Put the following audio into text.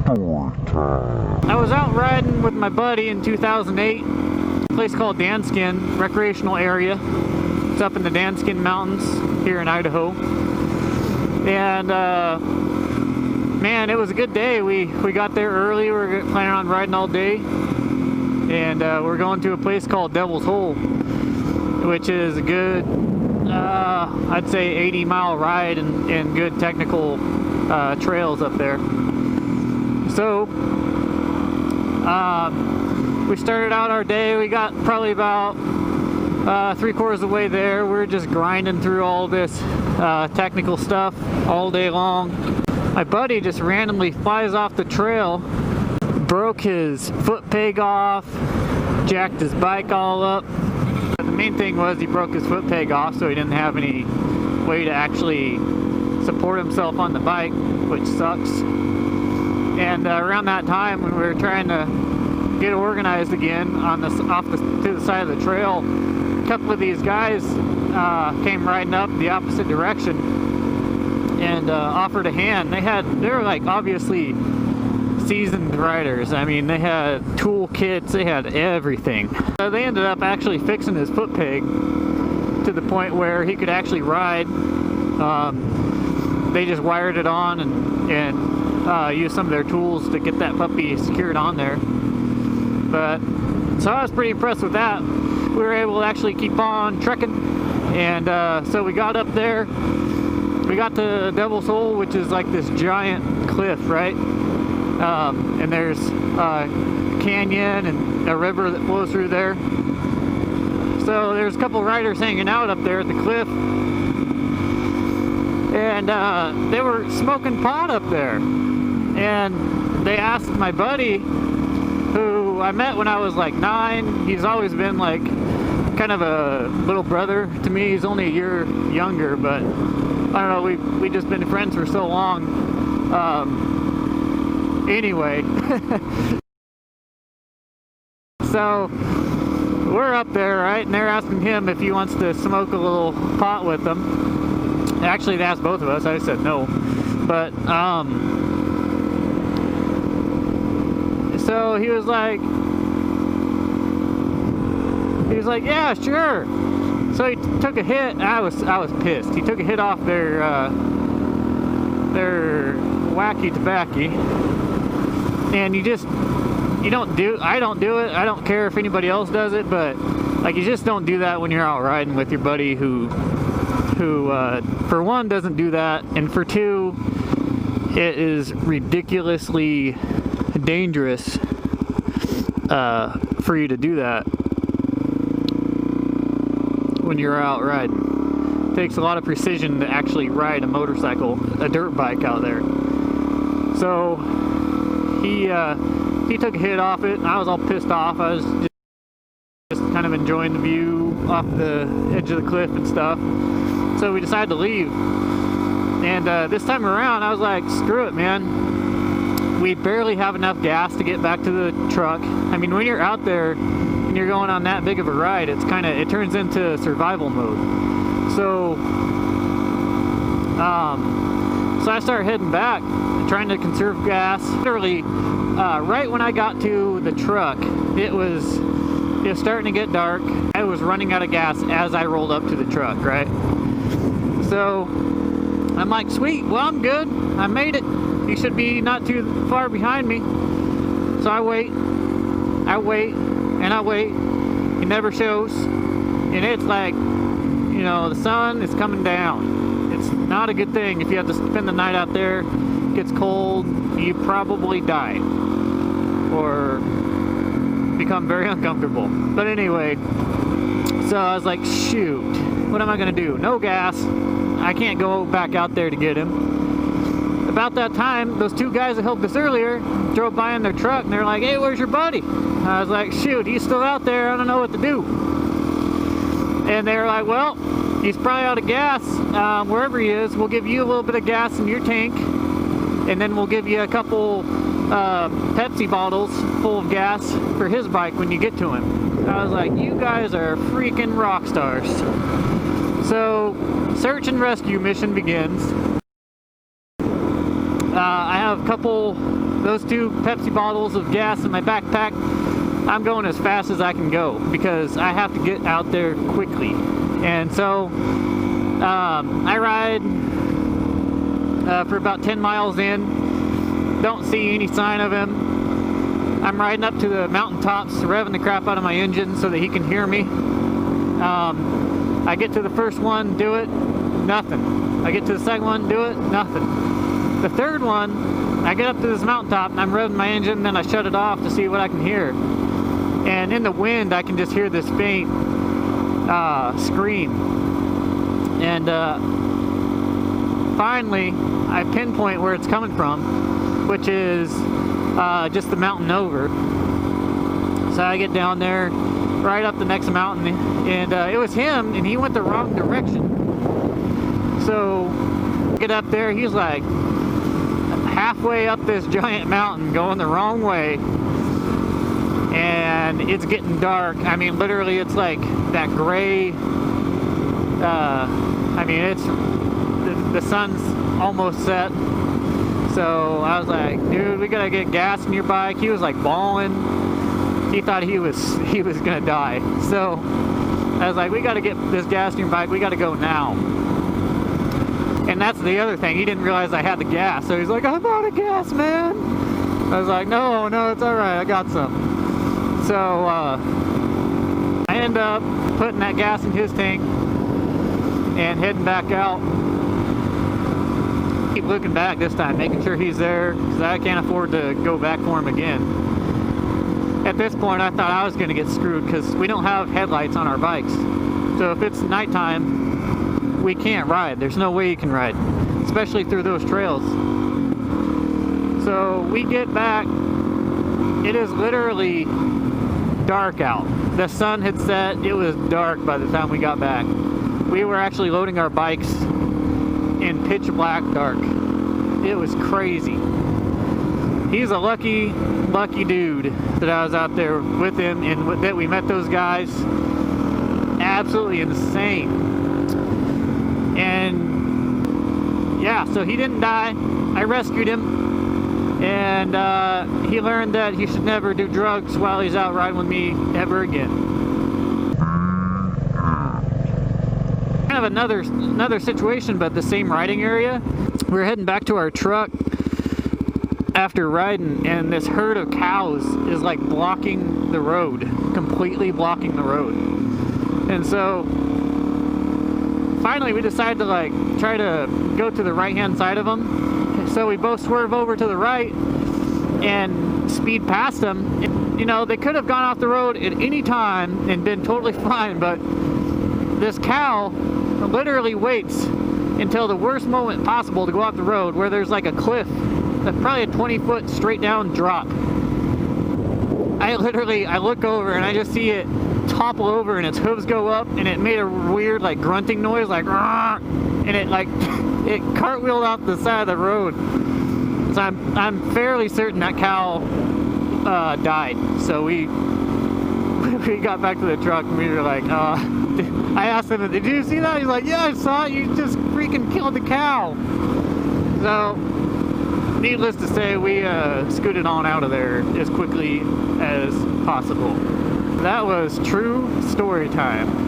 I was out riding with my buddy in 2008, a place called Danskin recreational area. It's up in the Danskin Mountains here in Idaho. And man, it was a good day. We got there early. We were planning on riding all day. And we're going to a place called Devil's Hole, which is a good, I'd say 80-mile ride and good technical trails up there. So we started out our day. We got probably about 3/4 of the way there. We were just grinding through all this technical stuff all day long. My buddy just randomly flies off the trail, broke his foot peg off, jacked his bike all up. The main thing was he broke his foot peg off, so he didn't have any way to actually support himself on the bike, which sucks. And around that time, when we were trying to get organized again on to the side of the trail, a couple of these guys came riding up the opposite direction and offered a hand. They were like obviously seasoned riders. I mean, they had tool kits, they had everything. They ended up actually fixing his foot peg to the point where he could actually ride. They just wired it on and used some of their tools to get that puppy secured on there. But so I was pretty impressed with that. We were able to actually keep on trekking, and so we got up there. We got to Devil's Hole, which is like this giant cliff, right? And there's a canyon and a river that flows through there. So there's a couple riders hanging out up there at the cliff, and they were smoking pot up there. And they asked my buddy, who I met when I was like 9. He's always been like kind of a little brother to me. He's only a year younger, but I don't know, we just been friends for so long. Anyway, so we're up there, right? And they're asking him if he wants to smoke a little pot with them. Actually, they asked both of us. I said no. But so he was like, yeah, sure. So he took a hit. I was pissed. He took a hit off their wacky tobacco, and I don't do it. I don't care if anybody else does it, but like, you just don't do that when you're out riding with your buddy who for one doesn't do that, and for two, it is ridiculously dangerous for you to do that when you're out riding. It takes a lot of precision to actually ride a motorcycle, a dirt bike out there. So he took a hit off it, and I was all pissed off. I was just kind of enjoying the view off the edge of the cliff and stuff. So we decided to leave. And this time around, I was like, screw it, man. We barely have enough gas to get back to the truck. I mean, when you're out there and you're going on that big of a ride, it turns into survival mode. So I started heading back, trying to conserve gas. Literally, right when I got to the truck, it was starting to get dark. I was running out of gas as I rolled up to the truck, right? So I'm like, sweet, well, I'm good. I made it. He should be not too far behind me. So I wait, and I wait. He never shows. And it's like, the sun is coming down. It's not a good thing if you have to spend the night out there. It gets cold, you probably die or become very uncomfortable. But anyway, so I was like, shoot, what am I gonna do? No gas. I can't go back out there to get him. About that time, those two guys that helped us earlier drove by in their truck, and they're like, hey, where's your buddy? I was like, shoot, he's still out there. I don't know what to do. And they were like, well, he's probably out of gas. Wherever he is, we'll give you a little bit of gas in your tank, and then we'll give you a couple Pepsi bottles full of gas for his bike when you get to him. I was like, you guys are freaking rock stars. So, search and rescue mission begins. I have a couple those 2 Pepsi bottles of gas in my backpack, I'm going as fast as I can go because I have to get out there quickly. And so I ride for about 10 miles in, don't see any sign of him. I'm riding up to the mountaintops, revving the crap out of my engine so that he can hear me. I get to the first one, do it, nothing. I get to the second one, do it, nothing. The third one, I get up to this mountaintop and I'm revving my engine, then I shut it off to see what I can hear. And in the wind, I can just hear this faint scream. And finally, I pinpoint where it's coming from, which is just the mountain over. So I get down there, right up the next mountain, and it was him, and he went the wrong direction. So I get up there, he's like halfway up this giant mountain going the wrong way, and it's getting dark. I mean, literally, it's like that gray, I mean, it's the sun's almost set. So I was like, dude, we gotta get gas in your bike. He was like bawling. He thought he was gonna die. So I was like, we gotta get this gas in your bike. We gotta go now. And that's the other thing. He didn't realize I had the gas. So he's like, I'm out of gas, man. I was like, no, it's all right. I got some. So I end up putting that gas in his tank and heading back out. Keep looking back this time, making sure he's there, because I can't afford to go back for him again. At this point, I thought I was going to get screwed because we don't have headlights on our bikes. So if it's nighttime, we can't ride. There's no way you can ride, especially through those trails. So we get back. It is literally dark out. The sun had set. It was dark by the time we got back. We were actually loading our bikes in pitch black dark. It was crazy. He's a lucky dude that I was out there with him and that we met those guys. Absolutely insane. And yeah, so he didn't die. I rescued him, and he learned that he should never do drugs while he's out riding with me ever again. Kind of another situation, but the same riding area. We were heading back to our truck after riding, and this herd of cows is like blocking the road, completely blocking the road. And so finally we decided to like try to go to the right hand side of them. So we both swerve over to the right and speed past them. And, you know, they could have gone off the road at any time and been totally fine, but this cow literally waits until the worst moment possible to go off the road, where there's like a cliff, probably a 20-foot straight down drop. I look over and I just see it topple over and its hooves go up, and it made a weird like grunting noise, like "Rah!" And it like it cartwheeled off the side of the road. So I'm fairly certain that cow died. So we got back to the truck and we were like, I asked him, did you see that? He's like, yeah, I saw it. You just freaking killed the cow. So, needless to say, we scooted on out of there as quickly as possible. That was true story time.